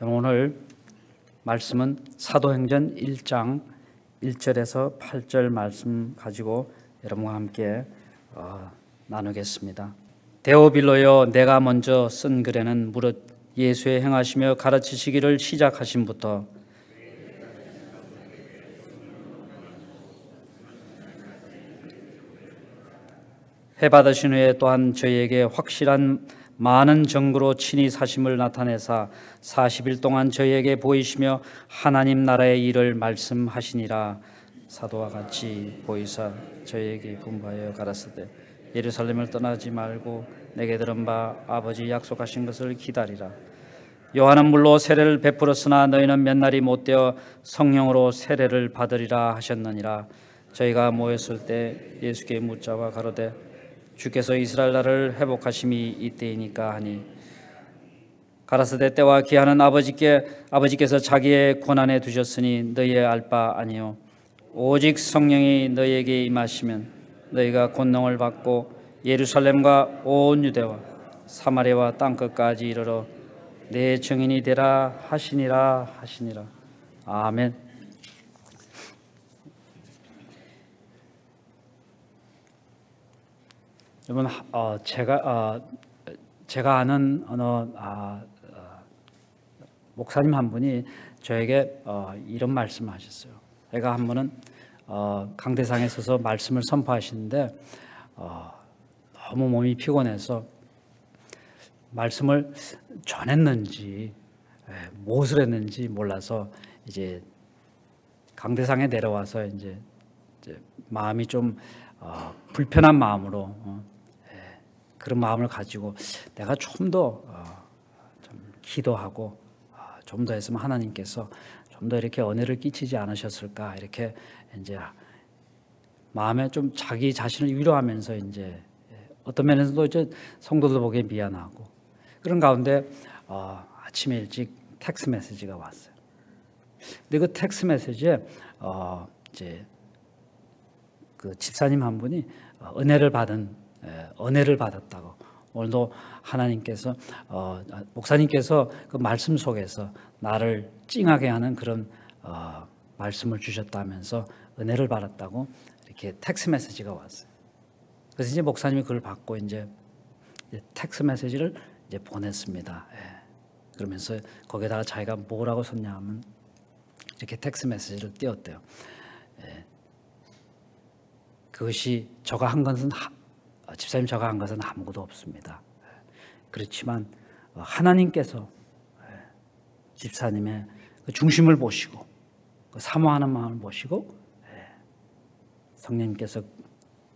오늘 말씀은 사도행전 1장 1절에서 8절 말씀 가지고 여러분과 함께 나누겠습니다. 데오빌로여, 내가 먼저 쓴 글에는 무릇 예수의 행하시며 가르치시기를 시작하심부터 해받으신 후에 또한 저희에게 확실한 많은 증거로 친히 사심을 나타내사 40일 동안 저희에게 보이시며 하나님 나라의 일을 말씀하시니라. 사도와 같이 보이사 저희에게 분부하여 가라사대 예루살렘을 떠나지 말고 내게 들은 바 아버지 약속하신 것을 기다리라. 요한은 물로 세례를 베풀었으나 너희는 몇 날이 못되어 성령으로 세례를 받으리라 하셨느니라. 저희가 모였을 때 예수께 묻자와 가로되 주께서 이스라엘 나라를 회복하심이 이때이니까 하니 가라사대 때와 기한은 아버지께서 자기의 권한에 두셨으니 너희의 알 바 아니요 오직 성령이 너희에게 임하시면 너희가 권능을 받고 예루살렘과 온 유대와 사마리아와 땅끝까지 이르러 내 증인이 되라 하시니라. 아멘. 여러분, 제가 아는 어느 목사님 한 분이 저에게 이런 말씀을 하셨어요. 제가 한 번은 강대상에 서서 말씀을 선포하시는데 너무 몸이 피곤해서 말씀을 전했는지 무엇을 했는지 몰라서 이제 강대상에 내려와서 이제 마음이 좀 불편한 마음으로 그런 마음을 가지고 내가 좀 더 기도하고 좀 더 했으면 하나님께서 좀 더 이렇게 은혜를 끼치지 않으셨을까, 이렇게 이제 마음에 좀 자기 자신을 위로하면서 이제 어떤 면에서도 이제 성도들 보기에 미안하고 그런 가운데 아침에 일찍 텍스트 메시지가 왔어요. 근데 그 텍스트 메시지에 이제 그 집사님 한 분이 은혜를 받았다고, 오늘도 하나님께서 목사님께서 그 말씀 속에서 나를 찡하게 하는 그런 말씀을 주셨다면서 은혜를 받았다고 이렇게 텍스트 메시지가 왔어요. 그래서 이제 목사님이 그걸 받고 이제 텍스트 메시지를 이제 보냈습니다. 그러면서 거기다가 자기가 뭐라고 썼냐 하면 이렇게 텍스트 메시지를 띄웠대요. 그것이 집사님 저가 한 것은 아무것도 없습니다. 그렇지만 하나님께서 집사님의 그 중심을 보시고 그 사모하는 마음을 보시고 성령님께서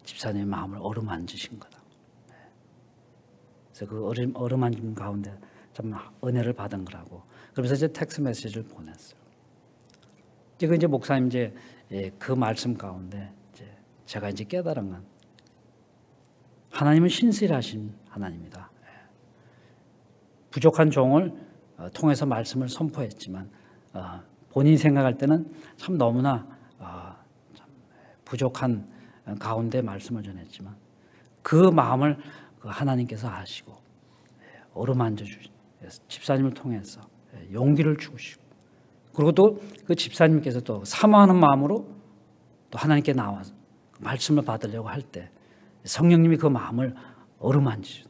집사님의 마음을 어루만지신 거다. 그래서 그 어루만짐 가운데 참 은혜를 받은 거라고. 그러면서 이제 텍스트 메시지를 보냈어요. 이제 목사님 그 말씀 가운데 제가 이제 깨달은 건 하나님은 신실하신 하나님이다. 부족한 종을 통해서 말씀을 선포했지만 본인이 생각할 때는 참 너무나 참 부족한 가운데 말씀을 전했지만 그 마음을 하나님께서 아시고 어루만져 주신 집사님을 통해서 용기를 주시고, 그리고 또 그 집사님께서 또 사모하는 마음으로 또 하나님께 나와서 말씀을 받으려고 할 때 성령님이 그 마음을 어루만지죠.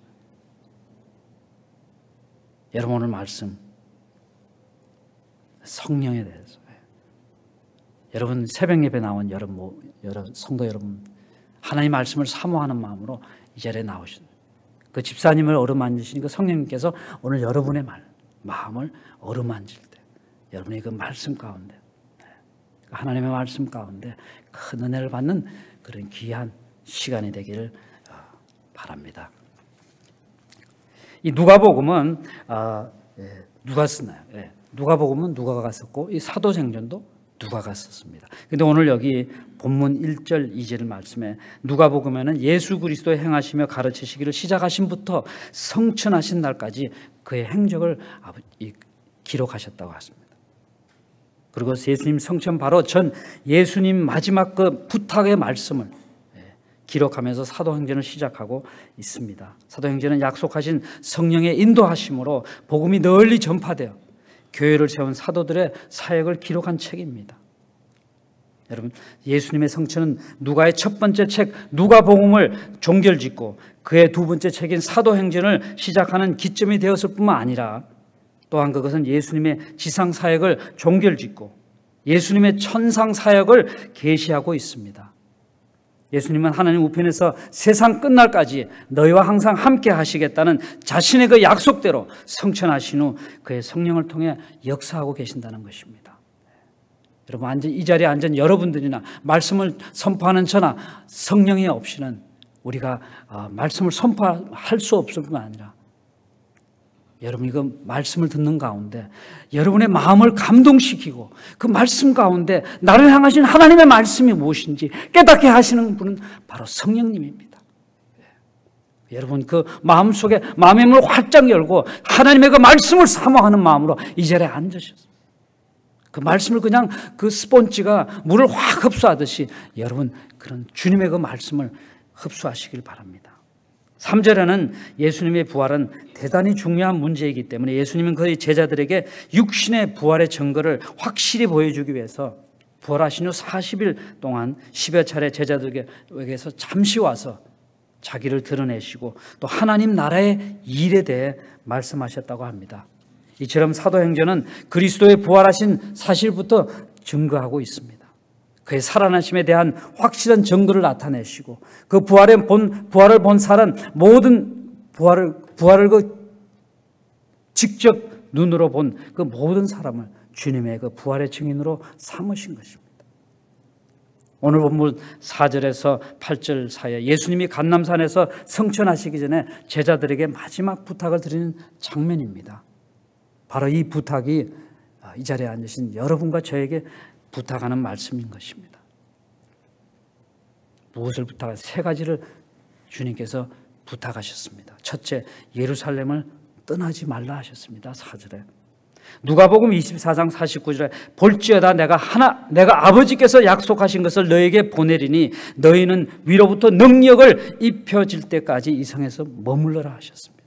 여러분, 오늘 말씀 성령에 대해서 여러분 새벽 예배 나온 여러분 성도 여러분, 하나님 말씀을 사모하는 마음으로 이 자리에 나오신 그 집사님을 어루만지신 그 성령님께서 오늘 여러분의 마음을 어루만질 때 여러분이 그 말씀 가운데, 하나님의 말씀 가운데 큰 은혜를 받는 그런 귀한 시간이 되기를 바랍니다. 이 누가복음은 누가 쓰나요? 누가복음은 누가가 썼고 이 사도행전도 누가가 썼습니다. 근데 오늘 여기 본문 1절 2절 말씀에 누가복음에는 예수 그리스도의 행하시며 가르치시기를 시작하신부터 성천하신 날까지 그의 행적을 기록하셨다고 하십니다. 그리고 예수님 성천 바로 전 예수님 마지막 그 부탁의 말씀을 기록하면서 사도행전을 시작하고 있습니다. 사도행전은 약속하신 성령의 인도하심으로 복음이 널리 전파되어 교회를 세운 사도들의 사역을 기록한 책입니다. 여러분, 예수님의 성취는 누가의 첫 번째 책 누가복음을 종결짓고 그의 두 번째 책인 사도행전을 시작하는 기점이 되었을 뿐만 아니라 또한 그것은 예수님의 지상 사역을 종결짓고 예수님의 천상 사역을 계시하고 있습니다. 예수님은 하나님 우편에서 세상 끝날까지 너희와 항상 함께 하시겠다는 자신의 그 약속대로 성천하신 후 그의 성령을 통해 역사하고 계신다는 것입니다. 여러분, 이 자리에 앉은 여러분들이나 말씀을 선포하는 저나 성령이 없이는 우리가 말씀을 선포할 수 없을 뿐만 아니라 여러분, 이거 말씀을 듣는 가운데 여러분의 마음을 감동시키고 그 말씀 가운데 나를 향하신 하나님의 말씀이 무엇인지 깨닫게 하시는 분은 바로 성령님입니다. 여러분, 그 마음속에 마음의 문을 활짝 열고 하나님의 그 말씀을 사모하는 마음으로 이 자리에 앉으셨습니다. 그 말씀을 그냥 그 스폰지가 물을 확 흡수하듯이 여러분 그런 주님의 그 말씀을 흡수하시길 바랍니다. 3절에는 예수님의 부활은 대단히 중요한 문제이기 때문에 예수님은 그의 제자들에게 육신의 부활의 증거를 확실히 보여주기 위해서 부활하신 후 40일 동안 10여 차례 제자들에게서 잠시 와서 자기를 드러내시고 또 하나님 나라의 일에 대해 말씀하셨다고 합니다. 이처럼 사도행전은 그리스도의 부활하신 사실부터 증거하고 있습니다. 그의 살아나심에 대한 확실한 증거를 나타내시고 그 부활을 본 사람 모든 부활을 직접 눈으로 본 그 모든 사람을 주님의 그 부활의 증인으로 삼으신 것입니다. 오늘 본문 4절에서 8절 사이에 예수님이 감람산에서 성천하시기 전에 제자들에게 마지막 부탁을 드리는 장면입니다. 바로 이 부탁이 이 자리에 앉으신 여러분과 저에게 부탁하는 말씀인 것입니다. 무엇을 부탁하세요? 세 가지를 주님께서 부탁하셨습니다. 첫째, 예루살렘을 떠나지 말라 하셨습니다. 4절에. 누가복음 24장 49절에 볼지어다 내가 아버지께서 약속하신 것을 너에게 보내리니 너희는 위로부터 능력을 입혀질 때까지 이 성에서 머물러라 하셨습니다.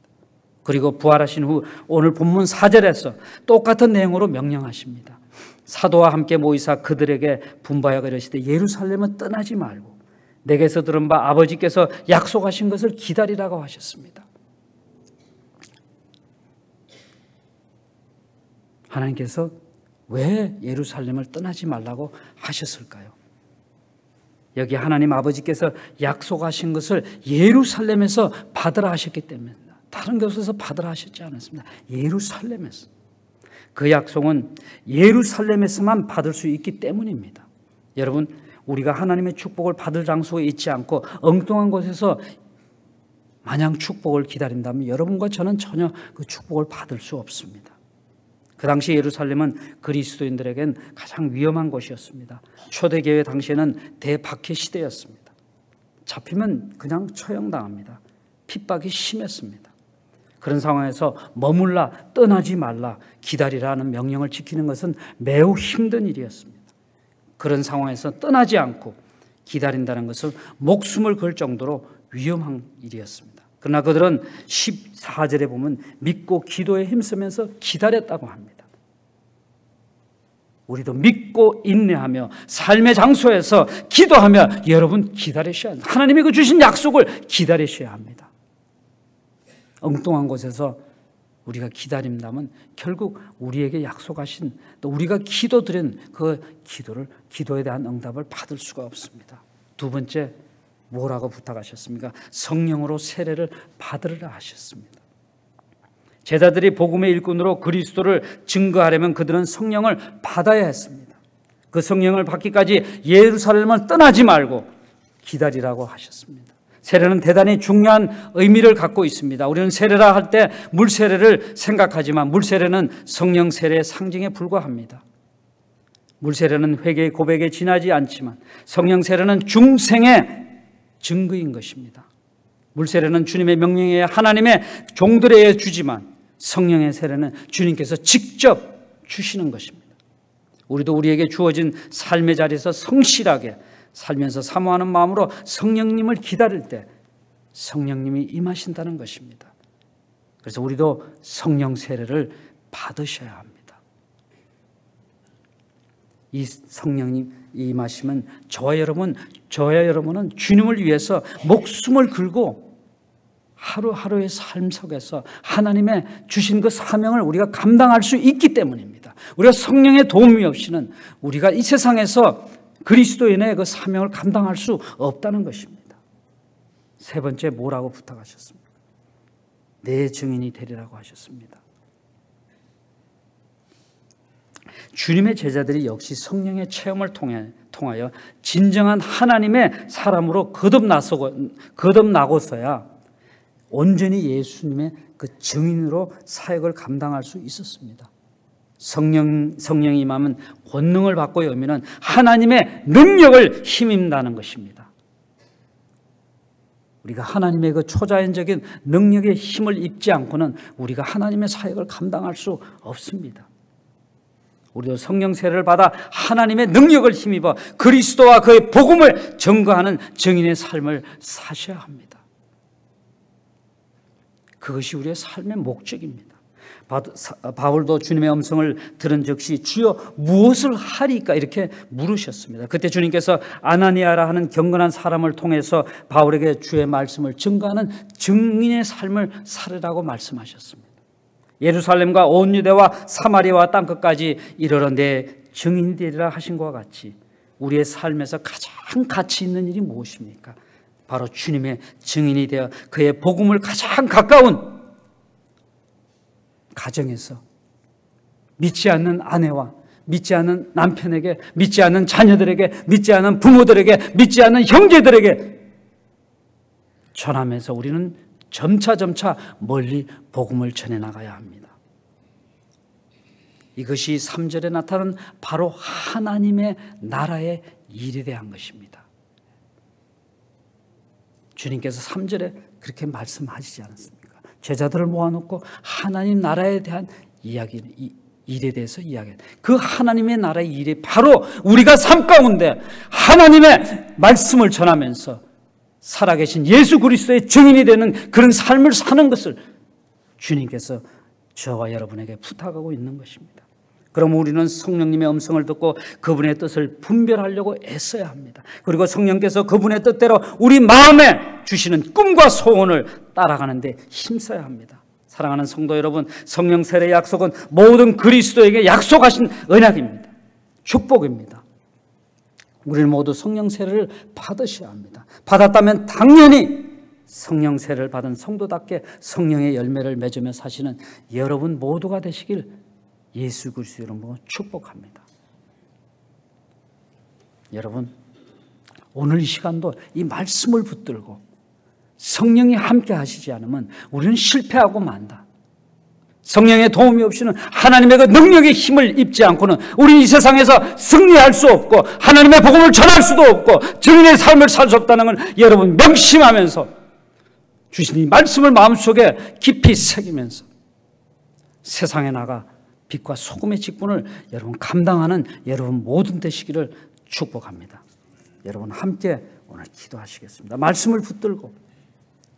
그리고 부활하신 후 오늘 본문 4절에서 똑같은 내용으로 명령하십니다. 사도와 함께 모이사 그들에게 분바하여 이르시되 예루살렘은 떠나지 말고 내게서 들은 바 아버지께서 약속하신 것을 기다리라고 하셨습니다. 하나님께서 왜 예루살렘을 떠나지 말라고 하셨을까요? 여기 하나님 아버지께서 약속하신 것을 예루살렘에서 받으라 하셨기 때문입니다. 다른 곳에서 받으라 하셨지 않았습니다. 예루살렘에서. 그 약속은 예루살렘에서만 받을 수 있기 때문입니다. 여러분, 우리가 하나님의 축복을 받을 장소에 있지 않고 엉뚱한 곳에서 마냥 축복을 기다린다면 여러분과 저는 전혀 그 축복을 받을 수 없습니다. 그 당시 예루살렘은 그리스도인들에겐 가장 위험한 곳이었습니다. 초대교회 당시에는 대박해 시대였습니다. 잡히면 그냥 처형당합니다. 핍박이 심했습니다. 그런 상황에서 머물라, 떠나지 말라, 기다리라는 명령을 지키는 것은 매우 힘든 일이었습니다. 그런 상황에서 떠나지 않고 기다린다는 것은 목숨을 걸 정도로 위험한 일이었습니다. 그러나 그들은 14절에 보면 믿고 기도에 힘쓰면서 기다렸다고 합니다. 우리도 믿고 인내하며 삶의 장소에서 기도하며 여러분 기다리셔야 합니다. 하나님이 그 주신 약속을 기다리셔야 합니다. 엉뚱한 곳에서 우리가 기다린다면 결국 우리에게 약속하신 또 우리가 기도드린 그 기도에 대한 응답을 받을 수가 없습니다. 두 번째, 뭐라고 부탁하셨습니까? 성령으로 세례를 받으라 하셨습니다. 제자들이 복음의 일꾼으로 그리스도를 증거하려면 그들은 성령을 받아야 했습니다. 그 성령을 받기까지 예루살렘을 떠나지 말고 기다리라고 하셨습니다. 세례는 대단히 중요한 의미를 갖고 있습니다. 우리는 세례라 할 때 물세례를 생각하지만 물세례는 성령 세례의 상징에 불과합니다. 물세례는 회개의 고백에 지나지 않지만 성령 세례는 중생의 증거인 것입니다. 물세례는 주님의 명령에 하나님의 종들에게 주지만 성령의 세례는 주님께서 직접 주시는 것입니다. 우리도 우리에게 주어진 삶의 자리에서 성실하게 살면서 사모하는 마음으로 성령님을 기다릴 때 성령님이 임하신다는 것입니다. 그래서 우리도 성령 세례를 받으셔야 합니다. 이 성령님 임하시면 저와 여러분은 주님을 위해서 목숨을 걸고 하루하루의 삶 속에서 하나님의 주신 그 사명을 우리가 감당할 수 있기 때문입니다. 우리가 성령의 도움이 없이는 우리가 이 세상에서 그리스도인의 그 사명을 감당할 수 없다는 것입니다. 세 번째, 뭐라고 부탁하셨습니까? 내 증인이 되리라고 하셨습니다. 주님의 제자들이 역시 성령의 체험을 통하여 진정한 하나님의 사람으로 거듭나고서야 온전히 예수님의 그 증인으로 사역을 감당할 수 있었습니다. 성령이 임하면 권능을 받고 여미는 하나님의 능력을 힘입다는 것입니다. 우리가 하나님의 그 초자연적인 능력의 힘을 입지 않고는 우리가 하나님의 사역을 감당할 수 없습니다. 우리도 성령 세례를 받아 하나님의 능력을 힘입어 그리스도와 그의 복음을 증거하는 증인의 삶을 사셔야 합니다. 그것이 우리의 삶의 목적입니다. 바울도 주님의 음성을 들은 즉시 주여 무엇을 하리까 이렇게 물으셨습니다. 그때 주님께서 아나니아라 하는 경건한 사람을 통해서 바울에게 주의 말씀을 증거하는 증인의 삶을 살으라고 말씀하셨습니다. 예루살렘과 온 유대와 사마리아와 땅끝까지 이르러 내 증인이 되리라 하신 것과 같이 우리의 삶에서 가장 가치 있는 일이 무엇입니까? 바로 주님의 증인이 되어 그의 복음을 가장 가까운 가정에서 믿지 않는 아내와 믿지 않는 남편에게, 믿지 않는 자녀들에게, 믿지 않는 부모들에게, 믿지 않는 형제들에게 전하면서 우리는 점차 멀리 복음을 전해나가야 합니다. 이것이 3절에 나타난 바로 하나님의 나라의 일에 대한 것입니다. 주님께서 3절에 그렇게 말씀하시지 않았습니까? 제자들을 모아놓고 하나님 나라에 대한 일에 대해서 이야기해요. 그 하나님의 나라의 일이 바로 우리가 삶 가운데 하나님의 말씀을 전하면서 살아계신 예수 그리스도의 증인이 되는 그런 삶을 사는 것을 주님께서 저와 여러분에게 부탁하고 있는 것입니다. 그럼 우리는 성령님의 음성을 듣고 그분의 뜻을 분별하려고 애써야 합니다. 그리고 성령께서 그분의 뜻대로 우리 마음에 주시는 꿈과 소원을 따라가는 데 힘써야 합니다. 사랑하는 성도 여러분, 성령 세례의 약속은 모든 그리스도에게 약속하신 언약입니다. 축복입니다. 우리는 모두 성령 세례를 받으셔야 합니다. 받았다면 당연히 성령 세례를 받은 성도답게 성령의 열매를 맺으며 사시는 여러분 모두가 되시길 예수 그리스도 이름으로 축복합니다. 여러분, 오늘 이 시간도 이 말씀을 붙들고 성령이 함께 하시지 않으면 우리는 실패하고 만다. 성령의 도움이 없이는 하나님의 그 능력의 힘을 입지 않고는 우리 이 세상에서 승리할 수 없고 하나님의 복음을 전할 수도 없고 증인의 삶을 살 수 없다는 걸 여러분 명심하면서 주신 이 말씀을 마음속에 깊이 새기면서 세상에 나가 빛과 소금의 직분을 여러분 감당하는 여러분 모든 되시기를 축복합니다. 여러분 함께 오늘 기도하시겠습니다. 말씀을 붙들고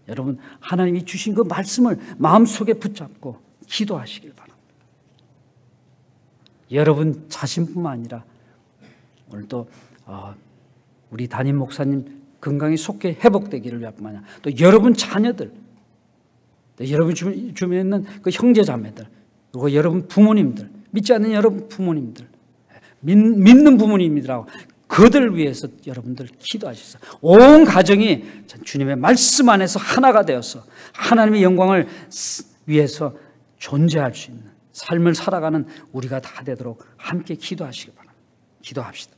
여러분 하나님이 주신 그 말씀을 마음속에 붙잡고 기도하시길 바랍니다. 여러분 자신뿐만 아니라 오늘도 우리 담임 목사님 건강이 속히 회복되기를 뿐만 아니라 또 여러분 자녀들, 또 여러분 주변에 있는 그 형제 자매들, 그리고 여러분 부모님들, 믿지 않는 여러분 부모님들, 믿는 부모님들하고 그들 위해서 여러분들 기도하셔서 온 가정이 주님의 말씀 안에서 하나가 되어서 하나님의 영광을 위해서 존재할 수 있는 삶을 살아가는 우리가 다 되도록 함께 기도하시기 바랍니다. 기도합시다.